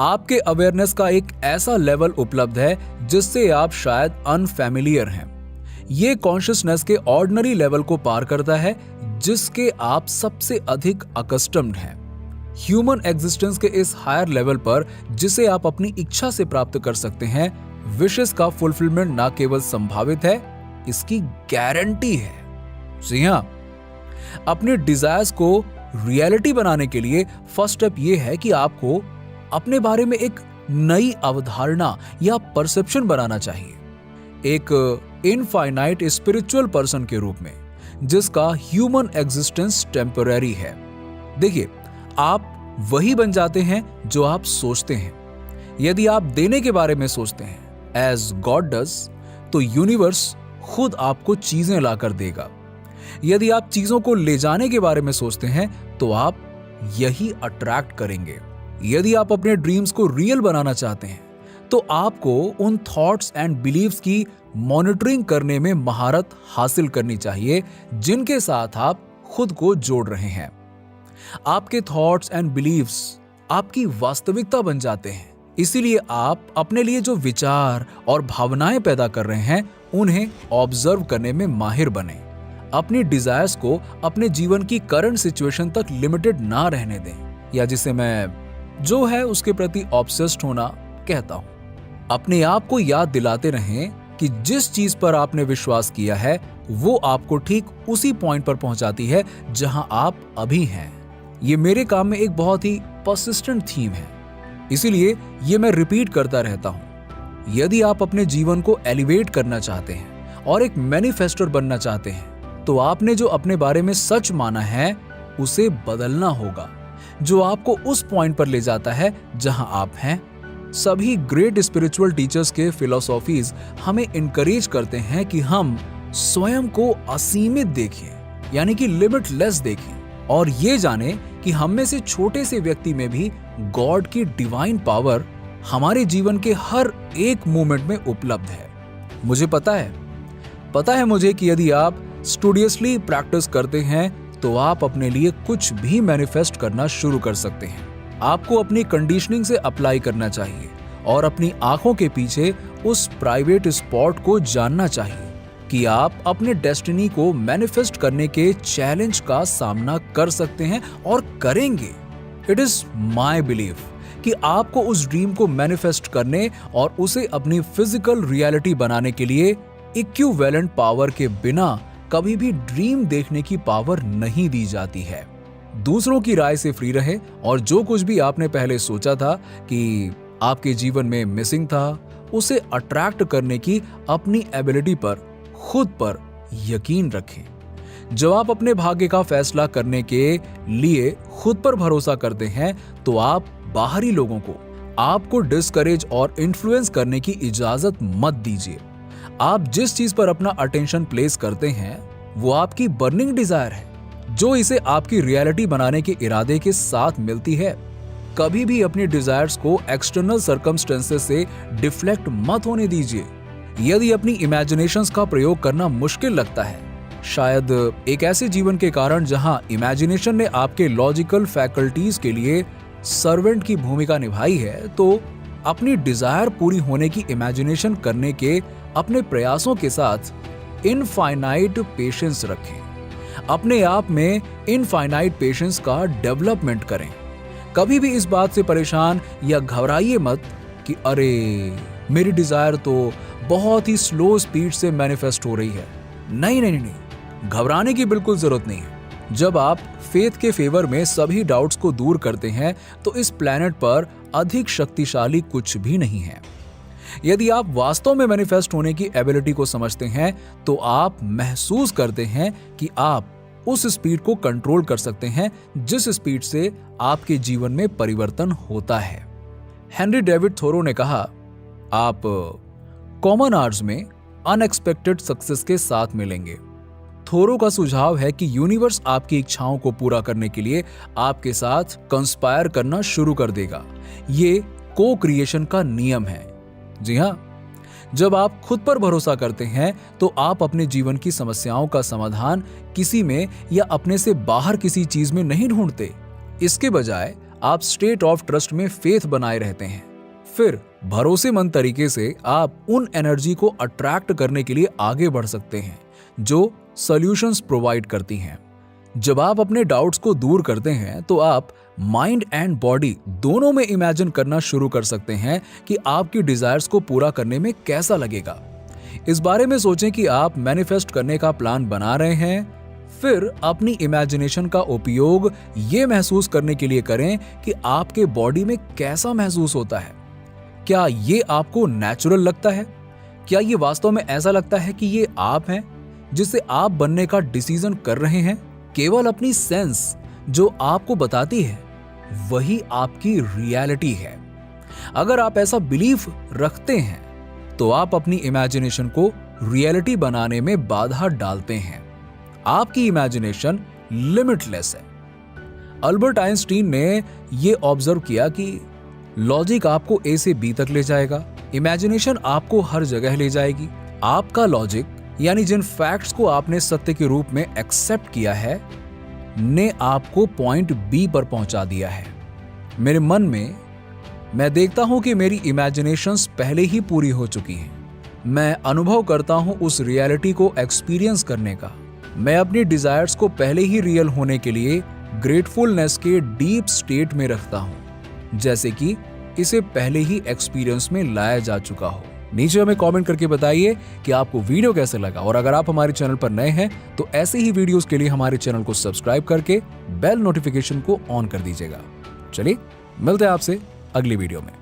आपके अवेयरनेस का एक ऐसा लेवल उपलब्ध है जिससे आप शायद अनफैमिलियर हैं। ये कॉन्शियसनेस के ऑर्डिनरी लेवल को पार करता है जिसके आप सबसे अधिक अकस्टम्ड हैं। ह्यूमन एग्जिस्टेंस के इस हायर लेवल पर, जिसे आप अपनी इच्छा से प्राप्त कर सकते हैं, विशेस का फुलफिलमेंट ना केवल संभावित है, इसकी गारंटी है। जी हां, अपने डिजायर्स को रियलिटी बनाने के लिए फर्स्ट स्टेप यह है कि आपको अपने बारे में एक नई अवधारणा या परसेप्शन बनाना चाहिए। एक इनफाइनाइट स्पिरिचुअल पर्सन के रूप में जिसका ह्यूमन एग्जिस्टेंस टेम्पररी है। देखिए, आप वही बन जाते हैं जो आप सोचते हैं। यदि आप देने के बारे में सोचते हैं एज गॉड डज, तो यूनिवर्स खुद आपको चीजें लाकर देगा। यदि आप चीजों को ले जाने के बारे में सोचते हैं तो आप यही अट्रैक्ट करेंगे। यदि आप अपने ड्रीम्स को रियल बनाना चाहते हैं तो आपको उन थॉट्स एंड बिलीव्स की मॉनिटरिंग करने में महारत हासिल करनी चाहिए जिनके साथ आप खुद को जोड़ रहे हैं। आपके थॉट्स एंड बिलीव्स आपकी वास्तविकता बन जाते हैं, इसीलिए आप अपने लिए जो विचार और भावनाएं पैदा कर रहे हैं उन्हें ऑब्जर्व करने में माहिर बने। अपनी डिजायर्स को अपने जीवन की करंट सिचुएशन तक लिमिटेड ना रहने दें, या जिसे मैं जो है उसके प्रति ऑब्सेस्ड होना कहता हूं। अपने आप को याद दिलाते रहें कि जिस चीज पर आपने विश्वास किया है वो आपको ठीक उसी पॉइंट पर पहुंचाती है जहां आप अभी हैं। ये मेरे काम में एक बहुत ही पर्सिस्टेंट थीम है, इसीलिए ये मैं रिपीट करता रहता हूं। यदि आप अपने जीवन को एलिवेट करना चाहते हैं और एक मैनिफेस्टर बनना चाहते हैं तो आपने जो अपने बारे में सच माना है उसे बदलना होगा, जो आपको उस पॉइंट पर ले जाता है जहां आप हैं। सभी ग्रेट स्पिरिचुअल टीचर्स के फिलॉसफीज हमें इनकरेज करते हैं कि हम स्वयं को असीमित देखें, यानी कि लिमिटलेस देखें, और ये जाने कि हम में से छोटे से व्यक्ति में भी गॉड की डिवाइन पावर हमारे जीवन के हर एक मोमेंट में उपलब्ध है। मुझे पता है मुझे कि यदि आप स्टूडियसली प्रैक्टिस करते हैं तो आप अपने लिए कुछ भी मैनिफेस्ट करना शुरू कर सकते हैं। आपको अपनी कंडीशनिंग से अप्लाई करना चाहिए और अपनी आंखों के पीछे उस प्राइवेट स्पॉट को जानना चाहिए कि आप अपने डेस्टिनी को मैनिफेस्ट करने के चैलेंज का सामना कर सकते हैं और करेंगे। इट इज माय बिलीफ कि आपको उस ड्रीम को मैनिफेस्ट करने और उसे अपनी फिजिकल रियलिटी बनाने के लिए इक्विवेलेंट पावर के बिना कभी भी ड्रीम देखने की पावर नहीं दी जाती है। दूसरों की राय से फ्री रहे और जो कुछ भी आपने पहले सोचा था कि आपके जीवन में मिसिंग था, उसे अट्रैक्ट करने की अपनी एबिलिटी पर खुद पर यकीन रखें। जब आप अपने भाग्य का फैसला करने के लिए खुद पर भरोसा करते हैं तो आप बाहरी लोगों को आपको डिस्करेज और इन्फ्लुएंस करने की इजाजत मत दीजिए। आप जिस चीज पर अपना अटेंशन प्लेस करते हैं वो आपकी बर्निंग डिजायर है, जो इसे आपकी रियलिटी बनाने के इरादे के साथ मिलती है। कभी भी अपनी डिजायर्स को एक्सटर्नल सर्कमस्टेंसेस से डिफ्लेक्ट मत होने दीजिए। यदि अपनी इमेजिनेशंस का प्रयोग करना मुश्किल लगता है, शायद एक ऐसे जीवन के कारण जहां इमेजिनेशन ने आपके लॉजिकल फैकल्टीज के लिए सर्वेंट की भूमिका निभाई है, तो अपनी डिजायर पूरी होने की इमेजिनेशन करने के अपने प्रयासों के साथ इनफाइनाइट पेशेंस रखें। अपने आप में इनफाइनाइट पेशेंस का डेवलपमेंट करें। कभी भी इस बात से परेशान या घबराइए मत कि अरे मेरी डिजायर तो बहुत ही स्लो स्पीड से मैनिफेस्ट हो रही है। नहीं, घबराने की बिल्कुल जरूरत नहीं है। जब आप फेथ के फेवर में सभी डाउट्स को दूर करते हैं तो इस प्लेनेट पर अधिक शक्तिशाली कुछ भी नहीं है। यदि आप वास्तव में मैनिफेस्ट होने की एबिलिटी को समझते हैं तो आप महसूस करते हैं कि आप उस स्पीड को कंट्रोल कर सकते हैं जिस स्पीड से आपके जीवन में परिवर्तन होता है। हेनरी डेविड थोरो ने कहा, आप कॉमन आवर्स में अनएक्सपेक्टेड सक्सेस के साथ मिलेंगे। थोरो का सुझाव है कि यूनिवर्स आपकी इच्छाओं को पूरा करने के लिए आपके साथ कंस्पायर करना शुरू कर देगा। ये को क्रिएशन का नियम है। जी हाँ, जब आप खुद पर भरोसा करते हैं तो आप अपने जीवन की समस्याओं का समाधान किसी में या अपने से बाहर किसी चीज में नहीं ढूंढते। इसके बजाय आप स्टेट ऑफ ट्रस्ट में फेथ बनाए रहते हैं। फिर भरोसेमंद तरीके से आप उन एनर्जी को अट्रैक्ट करने के लिए आगे बढ़ सकते हैं जो सॉल्यूशंस प्रोवाइड करती हैं। जब आप अपने डाउट्स को दूर करते हैं तो आप माइंड एंड बॉडी दोनों में इमेजिन करना शुरू कर सकते हैं कि आपकी डिजायर्स को पूरा करने में कैसा लगेगा। इस बारे में सोचें कि आप मैनिफेस्ट करने का प्लान बना रहे हैं, फिर अपनी इमेजिनेशन का उपयोग ये महसूस करने के लिए करें कि आपके बॉडी में कैसा महसूस होता है। क्या ये आपको नेचुरल लगता है? क्या ये वास्तव में ऐसा लगता है कि ये आप हैं जिसे आप बनने का डिसीजन कर रहे हैं? केवल अपनी सेंस जो आपको बताती है वही आपकी रियलिटी है। अगर आप ऐसा बिलीफ रखते हैं तो आप अपनी इमेजिनेशन को रियलिटी बनाने में बाधा डालते हैं। आपकी इमेजिनेशन लिमिटलेस है। अल्बर्ट आइंस्टीन ने यह ऑब्जर्व किया कि लॉजिक आपको ए से बी तक ले जाएगा, इमेजिनेशन आपको हर जगह ले जाएगी। आपका लॉजिक यानी जिन फैक्ट्स को आपने सत्य के रूप में एक्सेप्ट किया है ने आपको पॉइंट बी पर पहुंचा दिया है। मेरे मन में मैं देखता हूं कि मेरी इमेजिनेशंस पहले ही पूरी हो चुकी हैं। मैं अनुभव करता हूं उस रियलिटी को एक्सपीरियंस करने का। मैं अपनी डिजायर्स को पहले ही रियल होने के लिए ग्रेटफुलनेस के डीप स्टेट में रखता हूं, जैसे कि इसे पहले ही एक्सपीरियंस में लाया जा चुका हो। नीचे हमें कमेंट करके बताइए कि आपको वीडियो कैसे लगा, और अगर आप हमारे चैनल पर नए हैं तो ऐसे ही वीडियोस के लिए हमारे चैनल को सब्सक्राइब करके बेल नोटिफिकेशन को ऑन कर दीजिएगा। चलिए मिलते हैं आपसे अगली वीडियो में।